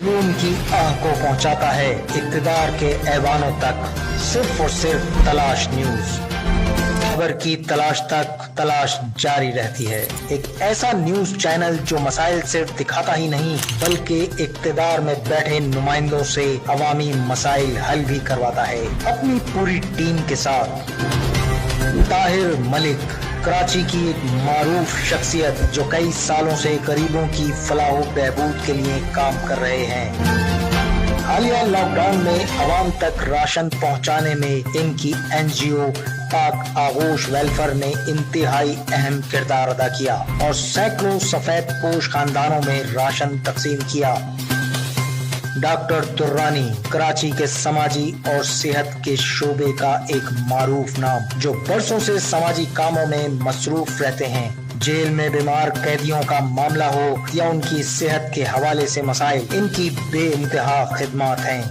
खून की आह को पहुंचाता है इक़्तिदार के ऐवानों तक, सिर्फ और सिर्फ तलाश न्यूज। खबर की तलाश तक तलाश जारी रहती है। एक ऐसा न्यूज चैनल जो मसाइल सिर्फ दिखाता ही नहीं बल्कि इक़्तिदार में बैठे नुमाइंदों से अवामी मसाइल हल भी करवाता है अपनी पूरी टीम के साथ। ताहिर मलिक कराची की एक मारूफ शख्सियत जो कई सालों से गरीबों की फलाह बहबूद के लिए काम कर रहे हैं। हालिया लॉकडाउन में आवाम तक राशन पहुंचाने में इनकी NGO पाक आगोश वेलफेयर ने इंतहाई अहम किरदार अदा किया और सैकड़ों सफेद पोश खानदानों में राशन तकसीम किया। डॉक्टर दुर्रानी कराची के समाजी और सेहत के शोबे का एक मारूफ नाम जो बरसों से समाजी कामों में मसरूफ रहते हैं। जेल में बीमार कैदियों का मामला हो या उनकी सेहत के हवाले से मसाइल, इनकी बेइंतहा खिदमत हैं।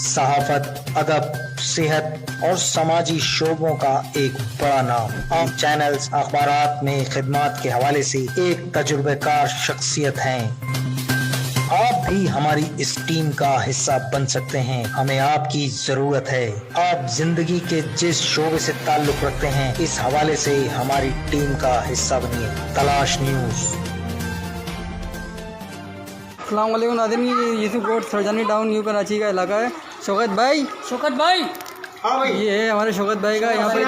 सहाफत, अदब, सेहत और समाजी शोबों का एक बड़ा नाम। आम चैनल्स, अखबारात में खिदमत के हवाले से एक तजुर्बेकार शख्सियत हैं। आप भी हमारी इस टीम का हिस्सा बन सकते हैं। हमें आपकी जरूरत है। आप जिंदगी के जिस शोबे से ताल्लुक रखते हैं इस हवाले से हमारी टीम का हिस्सा बनिए। तलाश न्यूज। अस्सलाम वालेकुम नाज़रीन, ये यूसुफ कोट सरजानी टाउन न्यू कराची का इलाका है। शौकत भाई हाँ भाई, ये है हमारे शौकत भाई का। यहाँ पर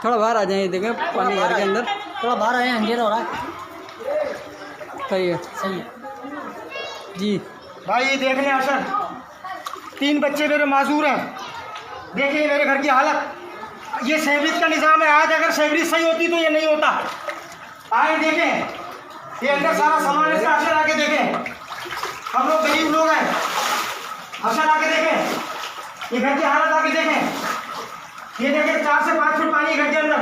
थोड़ा बाहर आ जाए, देखें पानी घर के अंदर थोड़ा बाहर आए, अंधेरा हो रहा है। सही है जी भाई ये देख लें अशर, 3 बच्चे मेरे माजूर हैं। देखिए मेरे घर की हालत। ये सेवरेज का निज़ाम है। आज अगर सेवरेज सही होती तो ये नहीं होता। आए देखें, ये अंदर सारा सामान है। अशर आके देखें, हम लोग गरीब लोग हैं। अशर आके देखें, ये घर की हालत आके देखें। ये देखें 4 से 5 फुट पानी है घर के अंदर।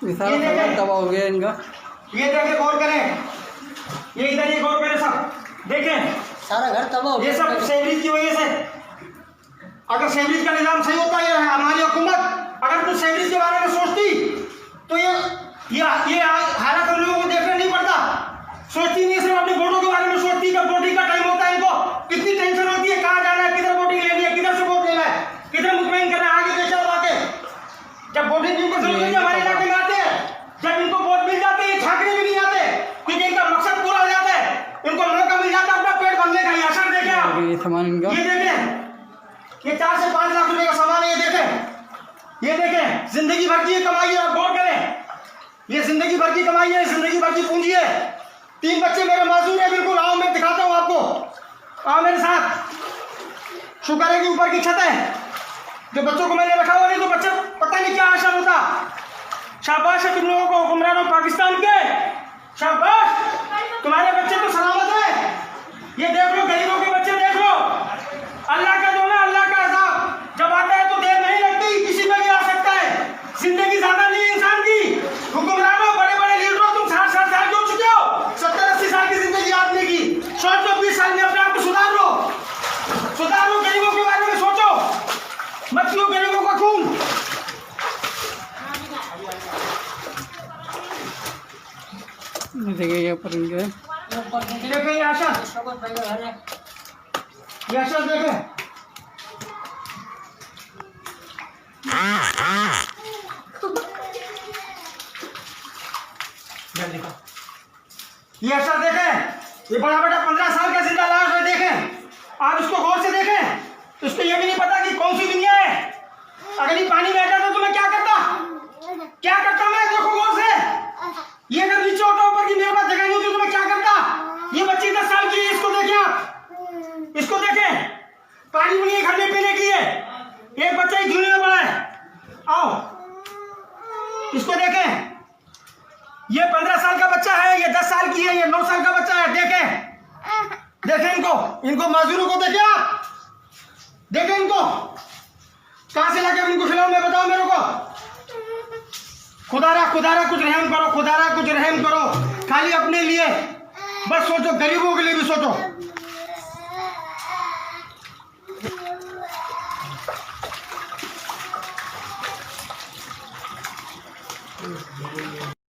ये सारा सामान तबाह हो गया इनका। ये देखें, गौर करें, ये इधर ये गौर करें, सब देखें सारा घर तबाह हो ये गया। सब सेवरेज की वजह से। अगर सेवरेज का निजाम सही होता है, हमारी हुकूमत अगर कुछ सेवरेज के बारे में सोचती तो ये हालत हम लोगों को देखना नहीं पड़ता। सोचती नहीं, सिर्फ अपने वोटों के बारे में सोचती। जब वोटिंग का टाइम होता है इनको कितनी टेंशन होती है, कहाँ जाना है, किधर वोटिंग लेनी है, किधर से वोट लेना है, किधर मुतमईन करना है, आगे पीछे आके। जब वोटिंग की जरूरत नहीं हमारे इलाके में आते हैं, जब इनको वोट मिल जाते हैं, झांकने भी नहीं आते क्योंकि इनका मकसद पूरा हो जाता है। इनको मौका मिल जाता है अपना पेट भरने का। ये असर देखें आप, ये सामान इनका, ये देखें, ये 4 से 5 लाख रुपए का सामान है। ये देखें जिंदगी भर की ये कमाई है। आप गौर करें, ये जिंदगी भर की कमाई है, जिंदगी भर की पूंजी है। 3 बच्चे मेरे माजूर है। बिल्कुल आओ, मैं दिखाता हूँ आपको। आओ मेरे साथ। शुक्र है कि ऊपर की छत है जो बच्चों को मैंने रखा हुआ, नहीं तो बच्चे पता नहीं क्या आशा होता। शाबाश है तुम लोगों को, हुक्मरानों पाकिस्तान के, शाबाश। तुम्हारे बच्चे तो सलामत है। ये देख लो, गरीबों के बच्चे देख लो। अल्लाह का जो है, अल्लाह का अज़ाब जब आता है तो देर नहीं लगती, किसी में भी आ सकता है। जिंदगी ज्यादा नहीं है इंसान की। हुक्मरानों, बड़े बड़े लीडरों, तुम 60 साल हो चुके हो। 70-80 साल की जिंदगी आदमी की। सोच लो 20 साल में अपने आप को सुधार लो। गरीबों के बारे में सोचो, मत पियो गरीबों का खून। देखिए यहाँ पर इनके देखें ये आशा, ये आशा देखें, ये असर देखें। ये बड़ा बड़ा 15 साल का जिंदा लाश है। देखें और उसको गौर से देखें, तो उसको ये भी नहीं पता कि कौन सी दुनिया है। अगर ये पानी में आ जाता तो मैं क्या करता मैं? देखो गौर से, ये अगर नीचे होता, ऊपर की मेरे पास जगह नहीं होती तो मैं क्या करता? ये बच्ची 10 साल की है। इसको देखें आप, इसको देखें, पानी भी नहीं घर में पीने के लिए। एक बच्चा ही झूले में पड़ा है। आओ इसको देखें, ये 15 साल का बच्चा है, ये 10 साल की है, ये 9 साल का बच्चा है। देखें इनको मजदूरों को देखें आप, देखें इनको कहां से लाके इनको खिलाऊं मैं, बताओ मेरे को। खुदारा कुछ रहम करो, खुदारा कुछ रहम करो। खाली अपने लिए बस सोचो, गरीबों के लिए भी सोचो।